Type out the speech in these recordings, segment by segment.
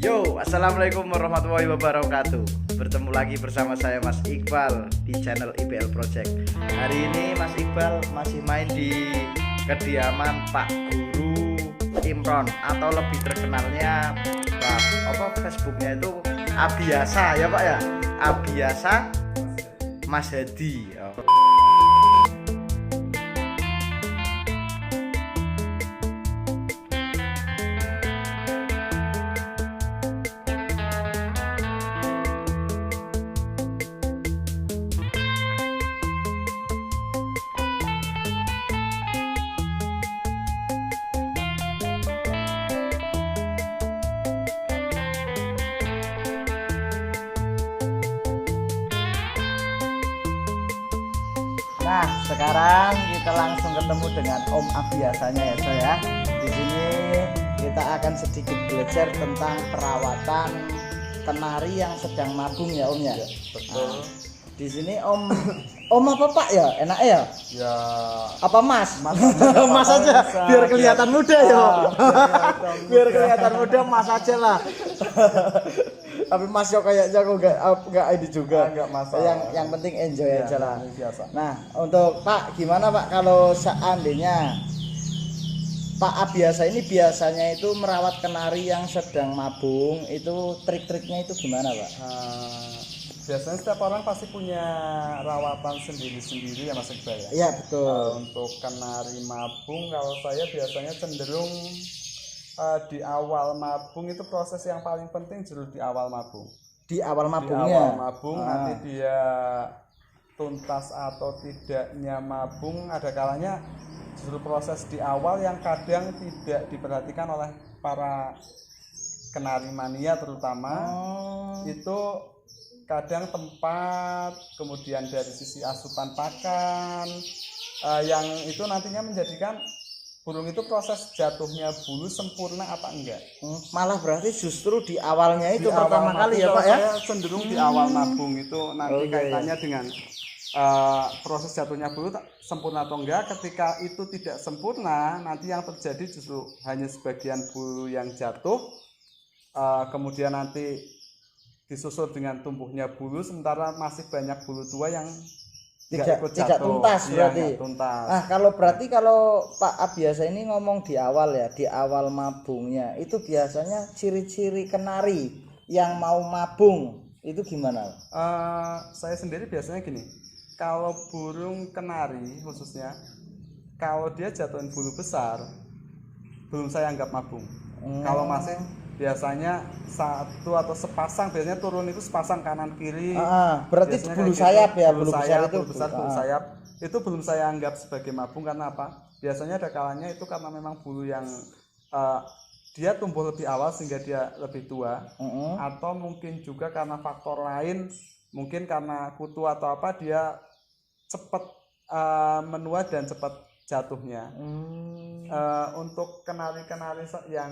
Yo, assalamualaikum warahmatullahi wabarakatuh. Bertemu lagi bersama saya Mas Iqbal di channel IBL Project. Hari ini Mas Iqbal masih main di kediaman Pak Guru Imron atau lebih terkenalnya Facebooknya itu Abiasa ya Pak ya. Abiasa Mas Hadi. Nah, sekarang kita langsung ketemu dengan Om Abiasanya ya saya. Di sini kita akan sedikit belajar tentang perawatan kenari yang sedang mabung ya Om ya. Betul. Nah, di sini Om apa Pak ya? Enak ya? Ya. Apa Mas? Mas aja, biar kelihatan muda ya. Biar kelihatan muda. muda Mas aja lah. Tapi Mas yo kayaknya aku enggak ini juga. Enggak masalah. Yang penting enjoy Ya, aja lah. biasa. Nah, untuk Pak gimana Pak kalau seandainya Pak Abiasa ini biasanya itu merawat kenari yang sedang mabung, itu trik-triknya itu gimana Pak? Biasanya setiap orang pasti punya rawatan sendiri-sendiri ya Mas Iqbal ya. Iya betul. Untuk kenari mabung kalau saya biasanya cenderung di awal mabung itu proses yang paling penting justru di awal mabung. Di awal Di mabungnya. awal mabung nanti dia tuntas atau tidaknya mabung ada kalanya justru proses di awal yang kadang tidak diperhatikan oleh para kenari mania terutama. Itu kadang tempat, kemudian dari sisi asupan pakan yang itu nantinya menjadikan burung itu proses jatuhnya bulu sempurna apa enggak. Malah berarti justru di awalnya itu Di pertama awal kali mabung, ya Pak ya. Saya cenderung di awal mabung itu nanti kaitannya dengan proses jatuhnya bulu sempurna atau enggak. Ketika itu tidak sempurna, nanti yang terjadi justru hanya sebagian bulu yang jatuh, kemudian nanti disusul dengan tumbuhnya bulu, sementara masih banyak bulu tua yang tidak jatuh. tuntas berarti. Iya, tuntas. Nah, kalau Pak Abiasa ini ngomong di awal ya, di awal mabungnya, itu biasanya ciri-ciri kenari yang mau mabung itu gimana? Saya sendiri biasanya gini, kalau burung kenari khususnya, kalau dia jatuhin bulu besar, belum saya anggap mabung. Kalau masih biasanya satu atau sepasang, biasanya turun itu sepasang kanan kiri. Berarti Biasanya bulu kayak sayap gitu. ya, bulu sayap itu belum saya anggap sebagai mabung. Karena apa? Biasanya ada kalanya itu karena memang bulu yang dia tumbuh lebih awal sehingga dia lebih tua, atau mungkin juga karena faktor lain, mungkin karena kutu atau apa dia cepat menua dan cepat jatuhnya. Untuk kenari-kenari yang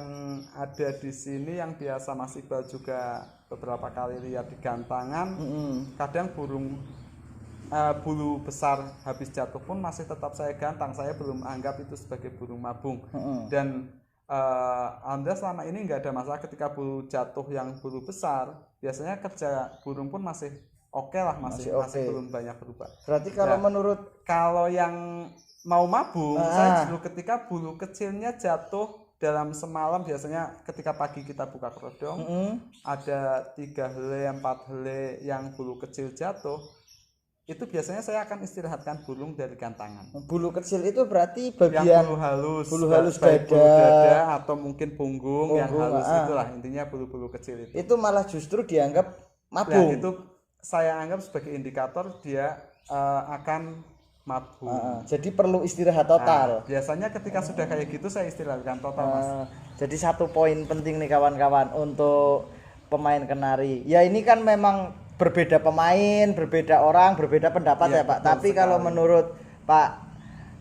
ada di sini yang biasa Mas Iqbal juga beberapa kali lihat di gantangan, kadang burung bulu besar habis jatuh pun masih tetap saya gantang. Saya belum anggap itu sebagai burung mabung. Dan alhamdulillah selama ini nggak ada masalah ketika bulu jatuh yang bulu besar. Biasanya kerja burung pun masih oke lah, masih belum banyak berubah. Berarti kalau yang mau mabung, saya justru ketika bulu kecilnya jatuh dalam semalam, biasanya ketika pagi kita buka kerodong, ada 3 helai, 4 helai yang bulu kecil jatuh, itu biasanya saya akan istirahatkan burung dari gantangan. Bulu kecil itu berarti bagian yang bulu halus dada atau mungkin punggung yang halus, itulah intinya bulu-bulu kecil itu. Itu malah justru dianggap mabung. Nah, itu saya anggap sebagai indikator dia akan mabung. Jadi perlu istirahat total. Biasanya ketika sudah kayak gitu saya istirahatkan total Mas. Jadi satu poin penting nih kawan-kawan untuk pemain kenari. Ya ini kan memang berbeda pemain, berbeda orang, berbeda pendapat ya Pak. Tapi kalau menurut Pak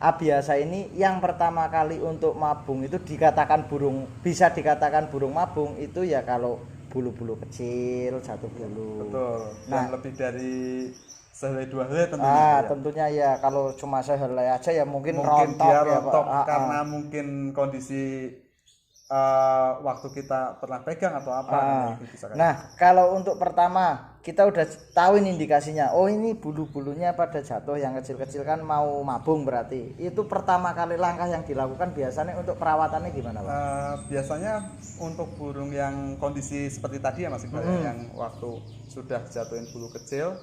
Abiasa ini yang pertama kali untuk mabung itu bisa dikatakan burung mabung itu ya kalau bulu-bulu kecil satu bulu. Betul. Nah, yang lebih dari sehelai 2 helai tentunya. Tentunya ya kalau cuma sehelai aja ya mungkin dia rontok ya rontok Pak. Karena mungkin kondisi waktu kita pernah pegang atau apa itu bisa kayak Nah, kalau untuk pertama kita udah tahu ini indikasinya. Oh, ini bulu-bulunya pada jatuh yang kecil-kecil kan mau mabung berarti. Itu pertama kali langkah yang dilakukan biasanya untuk perawatannya gimana, Pak? biasanya untuk burung yang kondisi seperti tadi ya Mas Iqbal, yang waktu sudah jatuhin bulu kecil,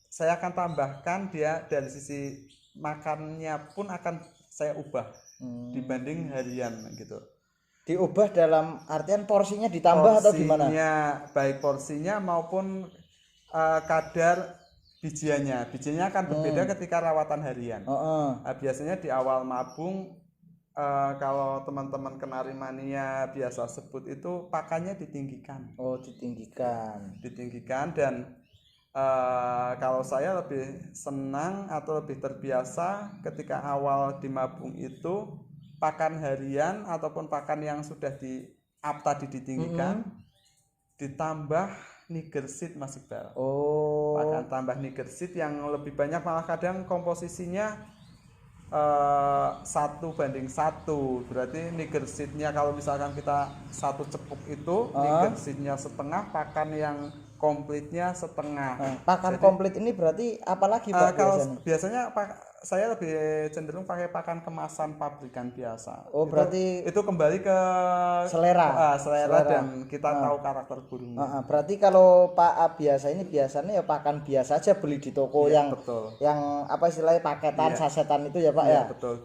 saya akan tambahkan dia dari sisi makannya pun akan saya ubah dibanding harian gitu. Diubah dalam artian porsinya ditambah atau gimana? Baik porsinya maupun kadar bijiannya. Bijiannya akan berbeda ketika rawatan harian. Biasanya di awal mabung, kalau teman-teman kenari mania biasa sebut itu pakannya ditinggikan. Oh, ditinggikan. Ditinggikan dan kalau saya lebih senang atau lebih terbiasa ketika awal di mabung itu pakan harian ataupun pakan yang sudah tadi ditinggikan ditambah nigerseed Mas Iqbal. Oh. Pakan tambah nigerseed yang lebih banyak, malah kadang komposisinya 1:1. Berarti nigerseednya kalau misalkan kita 1 cepuk itu nigerseednya setengah, pakan yang komplitnya setengah. Pakan komplit ini berarti apalagi Pak biasanya saya lebih cenderung pakai pakan kemasan pabrikan biasa. Oh, berarti itu kembali ke selera. Selera dan kita tahu karakter burungnya. Berarti kalau Pak A biasa ini biasanya ya pakan biasa aja beli di toko yang betul. Yang apa istilahnya paketan sasetan itu ya Pak ya. Betul.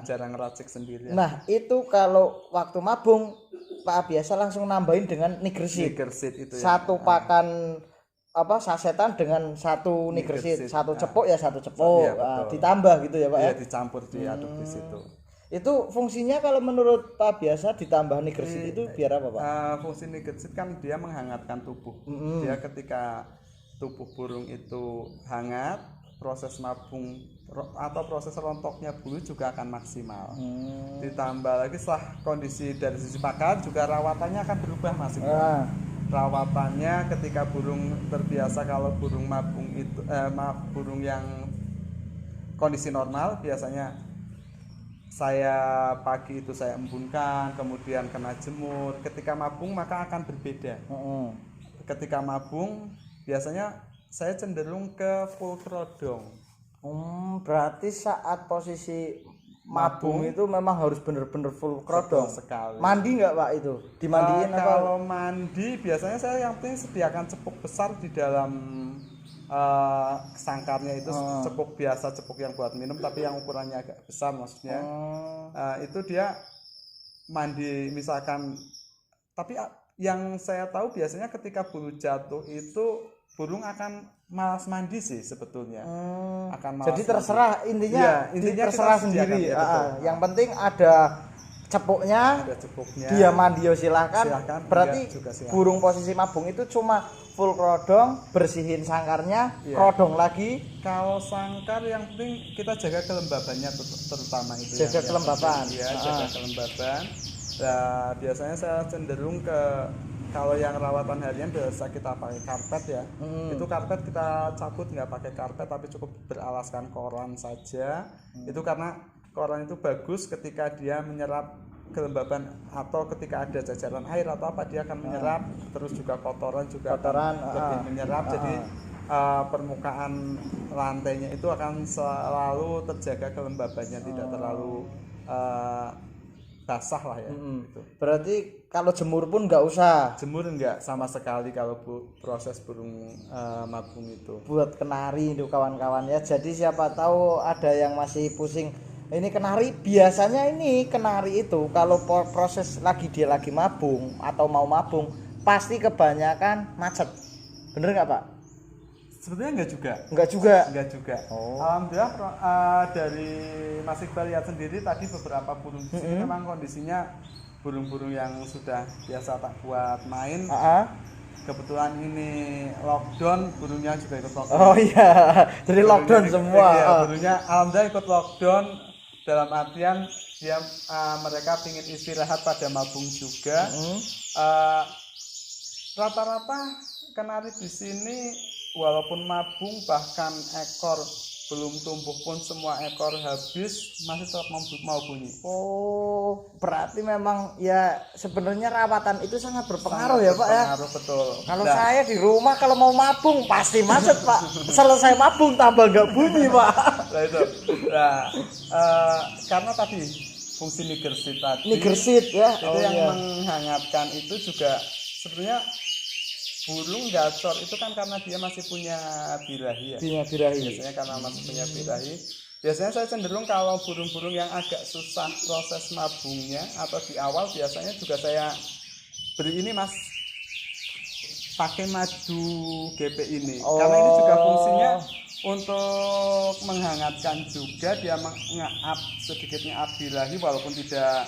Jarang ngeracik sendiri. Nah, itu kalau waktu mabung Pak A biasa langsung nambahin dengan nigerseed. Itu satu pakan sasetan dengan satu nigerseed, satu cepuk ya satu cepuk, ditambah gitu ya Pak ya. Dicampur diaduk di situ. Itu fungsinya kalau menurut Pak biasa ditambah nigerseed itu biar apa Pak? Fungsi nigerseed kan dia menghangatkan tubuh. Dia ketika tubuh burung itu hangat, proses mabung atau proses rontoknya bulu juga akan maksimal. Ditambah lagi setelah kondisi dari sisi pakan juga rawatannya akan berubah Mas. Rawatannya ketika burung terbiasa, kalau burung mabung itu burung yang kondisi normal biasanya saya pagi itu saya embunkan, kemudian kena jemur. Ketika mabung maka akan berbeda. Ketika mabung biasanya saya cenderung ke full kerodong. Berarti saat posisi mabung itu memang harus bener-bener full kerodong sekali. Mandi nggak Pak itu? Dimandiin apa? Kalau mandi biasanya saya yang penting sediakan cepuk besar di dalam sangkarnya itu. Cepuk biasa, cepuk yang buat minum tapi yang ukurannya agak besar maksudnya. Itu dia mandi misalkan. Tapi yang saya tahu biasanya ketika bulu jatuh itu burung akan malas mandi sih sebetulnya. Jadi terserah mandi. intinya terserah sendiri. Yang penting ada cepuknya. Dia mandi ya silahkan. Berarti burung posisi mabung itu cuma full kerodong, bersihin sangkarnya, kerodong lagi. Kalau sangkar yang penting kita jaga kelembabannya terutama itu. Jaga kelembaban. Jaga kelembaban. Nah, biasanya saya cenderung ke kalau yang rawatan harian biasa kita pakai karpet ya. Itu karpet kita cabut, nggak pakai karpet tapi cukup beralaskan koran saja. Itu karena koran itu bagus ketika dia menyerap kelembaban atau ketika ada jajaran air atau apa dia akan menyerap. Terus juga kotoran lebih menyerap. Jadi permukaan lantainya itu akan selalu terjaga kelembabannya, tidak terlalu basah lah ya. Berarti kalau jemur pun nggak usah. Jemur nggak sama sekali kalau proses burung mabung itu. Buat kenari itu kawan-kawan ya. Jadi siapa tahu ada yang masih pusing. Ini kenari biasanya kenari itu kalau proses dia lagi mabung atau mau mabung pasti kebanyakan macet. Bener nggak Pak? Sebetulnya enggak juga. Alhamdulillah dari Mas Iqbal lihat sendiri tadi beberapa burung di sini memang kondisinya burung-burung yang sudah biasa tak buat main. Kebetulan ini lockdown, burungnya juga ikut lockdown. Oh iya, jadi lockdown semua. Iya, burungnya alhamdulillah ikut lockdown dalam artian dia mereka ingin istirahat pada mabung juga. Rata-rata kenari di sini walaupun mabung bahkan ekor belum tumbuh pun semua ekor habis masih tetap mau bunyi. Oh, berarti memang ya sebenarnya rawatan itu sangat berpengaruh ya Pak ya. Berpengaruh betul. Kalau saya di rumah kalau mau mabung pasti macet Pak. Selesai mabung tambah nggak bunyi Pak. Nah itu. Nah, karena tadi fungsi nigersit tadi. Nigersit ya. Itu yang menghangatkan itu juga sebenarnya burung gacor itu kan karena dia masih punya birahi ya. Birahi. Biasanya karena masih punya birahi. Biasanya saya cenderung kalau burung-burung yang agak susah proses mabungnya atau di awal biasanya juga saya beri ini Mas, pakai madu GP ini. Karena ini juga fungsinya untuk menghangatkan juga, dia nge-up sedikit nge-up birahi walaupun tidak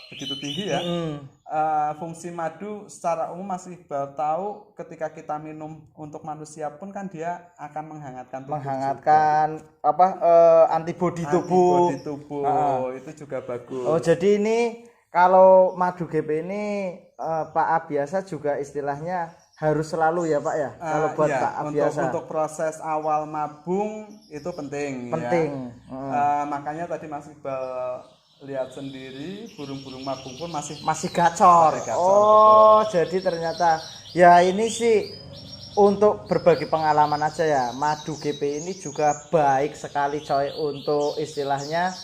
begitu tinggi ya. Fungsi madu secara umum masih tahu ketika kita minum untuk manusia pun kan dia akan menghangatkan tubuh, antibodi tubuh. Itu juga bagus. Oh jadi ini kalau madu GP ini Pak A biasa juga istilahnya harus selalu ya Pak ya, kalau buat iya, Pak A biasa untuk proses awal mabung itu penting. Ya. Makanya tadi Mas Iqbal lihat sendiri burung-burung mabung pun masih gacor. Oh betul. Jadi ternyata ya ini sih untuk berbagi pengalaman aja ya, madu GP ini juga baik sekali coy untuk istilahnya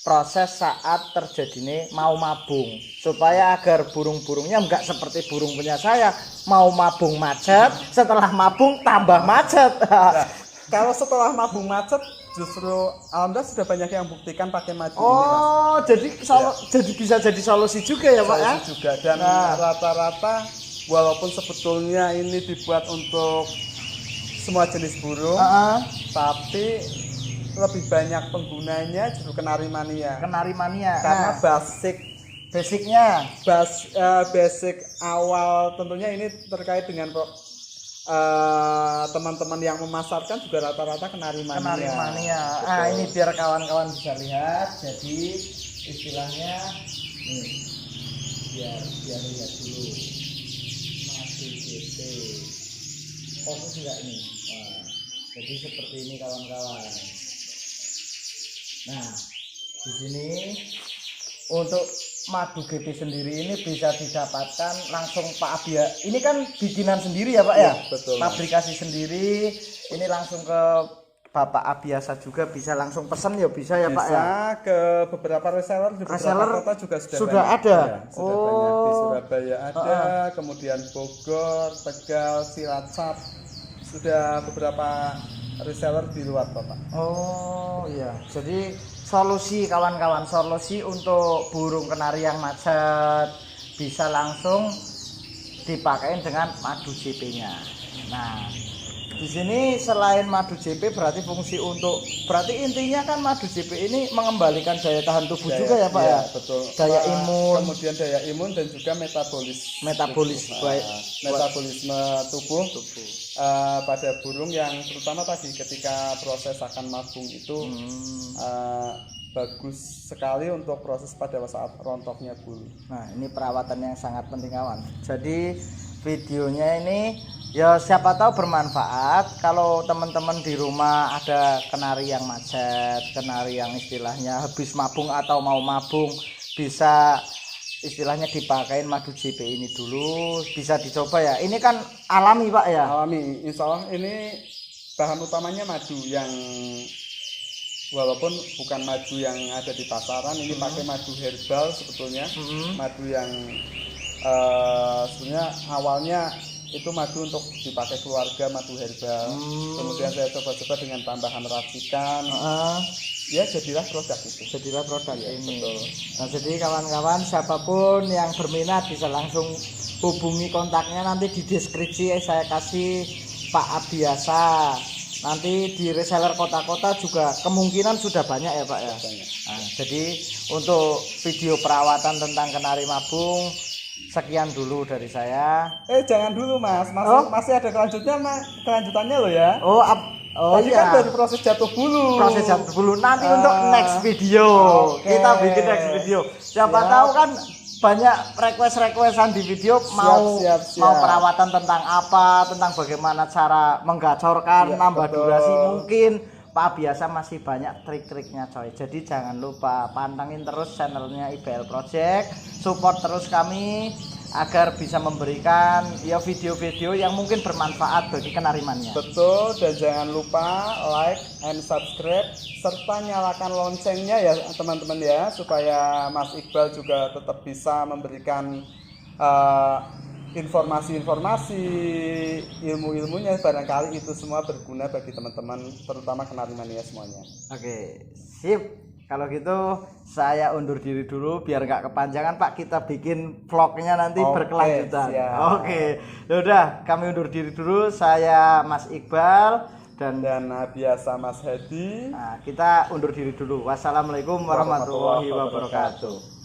proses saat terjadinya mau mabung, supaya agar burung-burungnya enggak seperti burung punya saya mau mabung macet, setelah mabung tambah macet. Nah, kalau setelah mabung macet justru alhamdulillah sudah banyak yang buktikan pakai madu ini Mas. Jadi bisa jadi solusi juga ya Pak ya? Juga dan rata-rata walaupun sebetulnya ini dibuat untuk semua jenis burung, tapi lebih banyak penggunanya justru kenari mania. Karena basic awal tentunya ini terkait dengan teman-teman yang memasarkan juga rata-rata kenari mania. Ini biar kawan-kawan bisa lihat. Jadi istilahnya biar lihat dulu madu GP. Fokus enggak ini? Jadi seperti ini kawan-kawan. Nah, di sini untuk madu GP sendiri ini bisa didapatkan langsung Pak Abia. Ini kan bikinan sendiri ya Pak ya? Betul. Pabrikasi sendiri. Ini langsung ke Bapak Abiasa juga bisa langsung pesan ya bisa ya Pak ya? Bisa ke beberapa reseller di beberapa kota juga sudah ada. Ya, sudah banyak di Surabaya ada, kemudian Bogor, Tegal, Cilacap. Sudah beberapa reseller di luar Bapak. Oh iya, jadi solusi kawan-kawan, solusi untuk burung kenari yang macet bisa langsung dipakai dengan madu JP-nya. Nah, di sini selain madu JP berarti berarti intinya kan madu JP ini mengembalikan daya tahan tubuh juga ya Pak ya? Betul. Daya imun. Kemudian daya imun dan juga metabolisme tubuh. Pada burung yang terutama tadi ketika proses akan mabung itu bagus sekali untuk proses pada saat rontoknya bulu. Nah ini perawatan yang sangat penting kawan. Jadi videonya ini ya siapa tahu bermanfaat kalau teman-teman di rumah ada kenari yang macet, kenari yang istilahnya habis mabung atau mau mabung, bisa istilahnya dipakein madu JP ini dulu, bisa dicoba ya. Ini kan alami Pak ya? Alami, insya Allah ini bahan utamanya madu yang walaupun bukan madu yang ada di pasaran, ini pakai madu herbal sebetulnya. Madu yang sebenarnya awalnya itu madu untuk dipakai keluarga, madu herbal. Kemudian saya coba-coba dengan tambahan racikan. Ya jadilah produk itu. Ini. Betul. Nah jadi kawan-kawan siapapun yang berminat bisa langsung hubungi kontaknya, nanti di deskripsi saya kasih Pak Abiasa. Nanti di reseller kota-kota juga kemungkinan sudah banyak ya Pak ya. Nah, jadi untuk video perawatan tentang kenari mabung sekian dulu dari saya. Jangan dulu Mas, masih ada kelanjutannya loh ya. Tadi iya. Kan dari proses jatuh bulu. Nanti untuk next video. Kita bikin next video. Siapa tahu kan banyak requestan di video mau perawatan tentang apa, tentang bagaimana cara menggacorkan, nambah durasi mungkin. Pak biasa masih banyak trik-triknya coy. Jadi jangan lupa pantengin terus channelnya IBL Project, support terus kami agar bisa memberikan ya video-video yang mungkin bermanfaat bagi kenarimannya. Betul, dan jangan lupa like and subscribe serta nyalakan loncengnya ya teman-teman ya, supaya Mas Iqbal juga tetap bisa memberikan informasi-informasi, ilmu-ilmunya, barangkali itu semua berguna bagi teman-teman, terutama kenarimannya semuanya. Oke, sip. Kalau gitu saya undur diri dulu biar nggak kepanjangan Pak, kita bikin vlognya nanti berkelanjutan. Oke, yaudah kami undur diri dulu, saya Mas Iqbal dan biasa Mas Hedi. Nah, kita undur diri dulu. Wassalamualaikum warahmatullahi wabarakatuh.